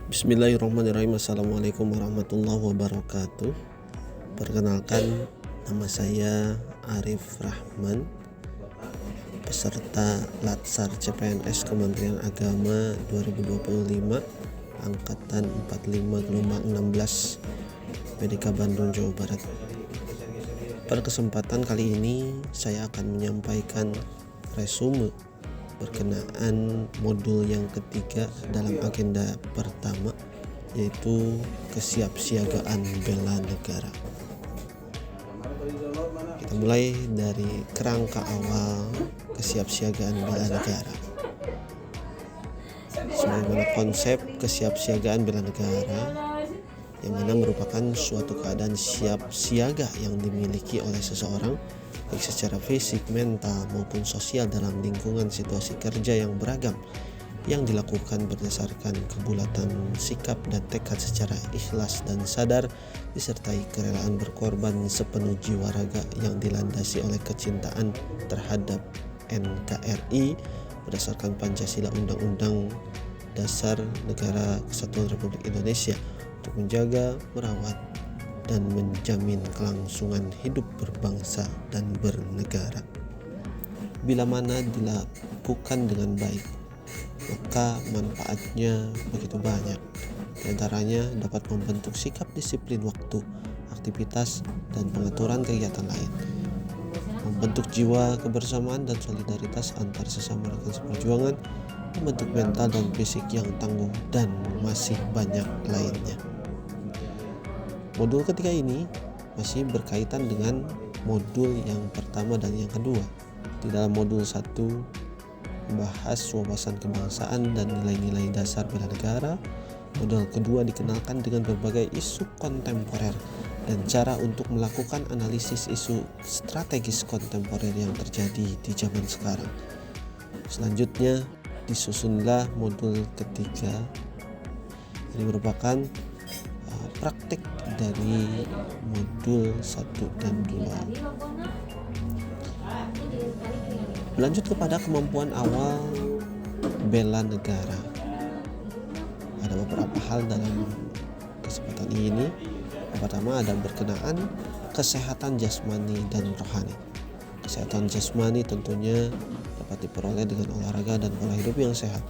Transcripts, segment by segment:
Bismillahirrahmanirrahim. Assalamualaikum warahmatullahi wabarakatuh. Perkenalkan, nama saya Arif Rahman, peserta Latsar CPNS Kementerian Agama 2025 Angkatan 45 gelombang 16 PDK Bandung, Jawa Barat. Pada kesempatan kali ini saya akan menyampaikan resume berkenaan modul yang ketiga dalam agenda pertama, yaitu kesiapsiagaan bela negara. Kita mulai dari kerangka awal kesiapsiagaan bela negara. Sebagaimana konsep kesiapsiagaan bela negara, yang mana merupakan suatu keadaan siap siaga yang dimiliki oleh seseorang baik secara fisik, mental, maupun sosial dalam lingkungan situasi kerja yang beragam, yang dilakukan berdasarkan kebulatan sikap dan tekad secara ikhlas dan sadar, disertai kerelaan berkorban sepenuh jiwa raga yang dilandasi oleh kecintaan terhadap NKRI berdasarkan Pancasila, Undang-Undang Dasar Negara Kesatuan Republik Indonesia, untuk menjaga, merawat, dan menjamin kelangsungan hidup berbangsa dan bernegara. Bila mana dilakukan dengan baik, maka manfaatnya begitu banyak. Di antaranya dapat membentuk sikap disiplin waktu, aktivitas, dan pengaturan kegiatan lain, membentuk jiwa kebersamaan dan solidaritas antar sesama rekan seperjuangan, membentuk mental dan fisik yang tangguh, dan masih banyak lainnya. Modul ketiga ini masih berkaitan dengan modul yang pertama dan yang kedua. Di dalam modul 1 membahas wawasan kebangsaan dan nilai-nilai dasar bela negara. Modul kedua dikenalkan dengan berbagai isu kontemporer dan cara untuk melakukan analisis isu strategis kontemporer yang terjadi di zaman sekarang. Selanjutnya disusunlah modul ketiga. Ini merupakan praktik dari modul 1 dan 2. Lanjut kepada kemampuan awal bela negara. Ada beberapa hal dalam kesempatan ini. Yang pertama ada berkenaan kesehatan jasmani dan rohani. Kesehatan jasmani tentunya dapat diperoleh dengan olahraga dan pola hidup yang sehat.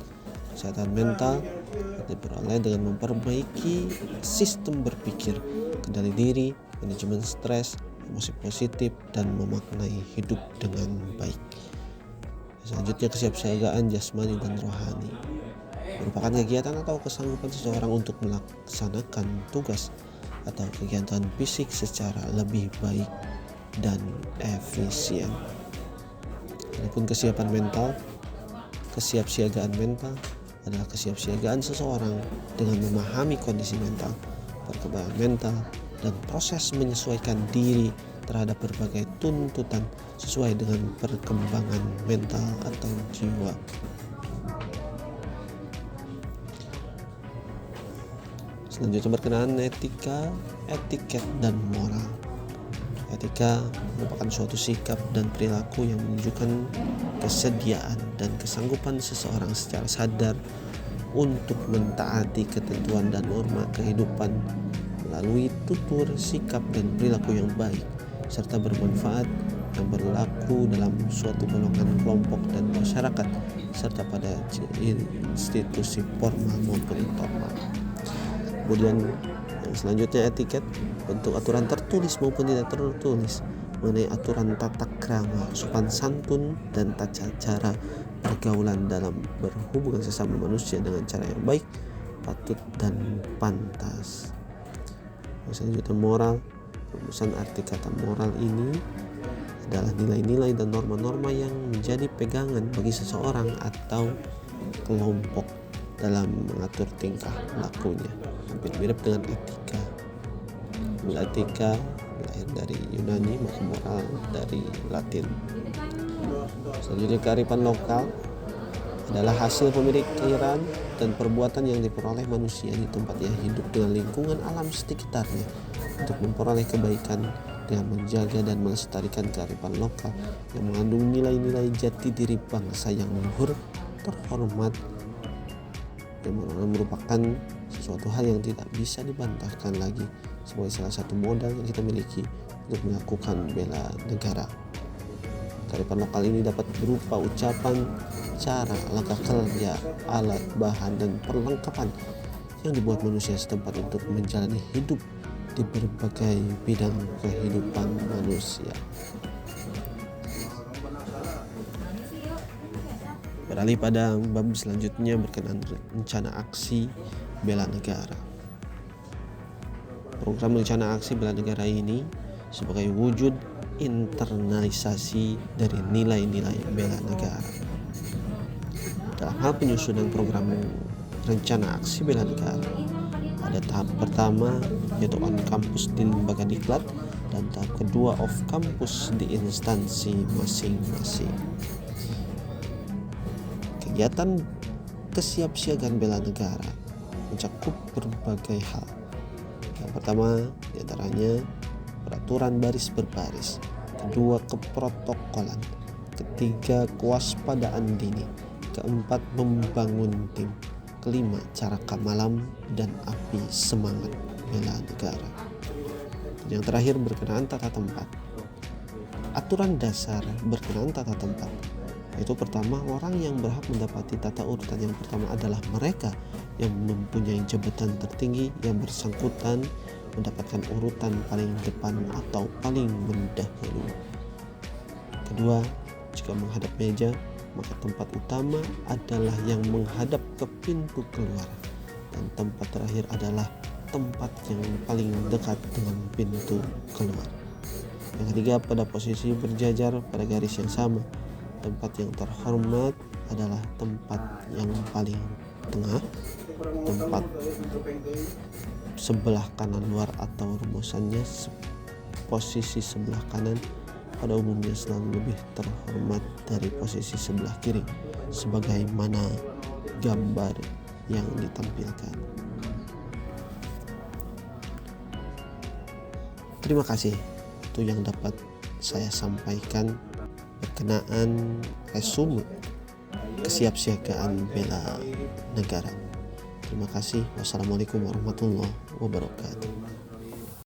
Kesehatan mental diperoleh dengan memperbaiki sistem berpikir, kendali diri, manajemen stres, emosi positif, dan memaknai hidup dengan baik. Selanjutnya kesiapsiagaan jasmani dan rohani merupakan kegiatan atau kesanggupan seseorang untuk melaksanakan tugas atau kegiatan fisik secara lebih baik dan efisien. Adapun kesiapan mental, kesiapsiagaan mental adalah kesiapsiagaan seseorang dengan memahami kondisi mental, perkembangan mental, dan proses menyesuaikan diri terhadap berbagai tuntutan sesuai dengan perkembangan mental atau jiwa. Selanjutnya berkenaan etika, etiket, dan moral. Etika merupakan suatu sikap dan perilaku yang menunjukkan kesediaan dan kesanggupan seseorang secara sadar untuk mentaati ketentuan dan norma kehidupan melalui tutur, sikap, dan perilaku yang baik serta bermanfaat yang berlaku dalam suatu golongan, kelompok, dan masyarakat serta pada institusi formal maupun informal. Kemudian yang selanjutnya etiket, bentuk aturan tertulis maupun tidak tertulis mengenai aturan tata krama, sopan santun, dan tata cara pergaulan dalam berhubungan sesama manusia dengan cara yang baik, patut, dan pantas. Selanjutnya moral. Rumusan arti kata moral ini adalah nilai-nilai dan norma-norma yang menjadi pegangan bagi seseorang atau kelompok dalam mengatur tingkah lakunya. Hampir mirip dengan etika. Bila etika lahir dari Yunani, maka moral dari Latin. Selanjutnya kearifan lokal adalah hasil pemikiran dan perbuatan yang diperoleh manusia di tempat ia hidup dengan lingkungan alam sekitarnya untuk memperoleh kebaikan dengan menjaga dan melestarikan kearifan lokal yang mengandung nilai-nilai jati diri bangsa yang luhur, terhormat, merupakan sesuatu hal yang tidak bisa dibantahkan lagi sebagai salah satu modal yang kita miliki untuk melakukan bela negara. Kearifan lokal ini dapat berupa ucapan, cara, langkah kerja, alat, bahan, dan perlengkapan yang dibuat manusia setempat untuk menjalani hidup di berbagai bidang kehidupan manusia. Beralih pada bab selanjutnya berkenaan rencana aksi bela negara. Program rencana aksi bela negara ini sebagai wujud internalisasi dari nilai-nilai bela negara. Dalam hal penyusunan program rencana aksi bela negara, ada tahap pertama yaitu on campus di lembaga diklat dan tahap kedua off campus di instansi masing-masing. Kegiatan kesiapsiagaan bela negara mencakup berbagai hal. Yang pertama diantaranya peraturan baris berbaris, kedua keprotokolan, ketiga kewaspadaan dini, keempat membangun tim, kelima cara malam dan api semangat bela negara. Dan yang terakhir berkenaan tata tempat. Aturan dasar berkenaan tata tempat, yaitu pertama, orang yang berhak mendapati tata urutan yang pertama adalah mereka yang mempunyai jabatan tertinggi yang bersangkutan mendapatkan urutan paling depan atau paling mendahului. Kedua, jika menghadap meja, maka tempat utama adalah yang menghadap ke pintu keluar, dan tempat terakhir adalah tempat yang paling dekat dengan pintu keluar. Yang ketiga, pada posisi berjajar pada garis yang sama. Tempat yang terhormat adalah tempat yang paling tengah, tempat sebelah kanan luar atau rumusannya posisi sebelah kanan pada umumnya selalu lebih terhormat dari posisi sebelah kiri sebagaimana gambar yang ditampilkan. Terima kasih, itu yang dapat saya sampaikan berkenaan resume kesiapsiagaan bela negara. Terima kasih. Wassalamualaikum warahmatullahi wabarakatuh.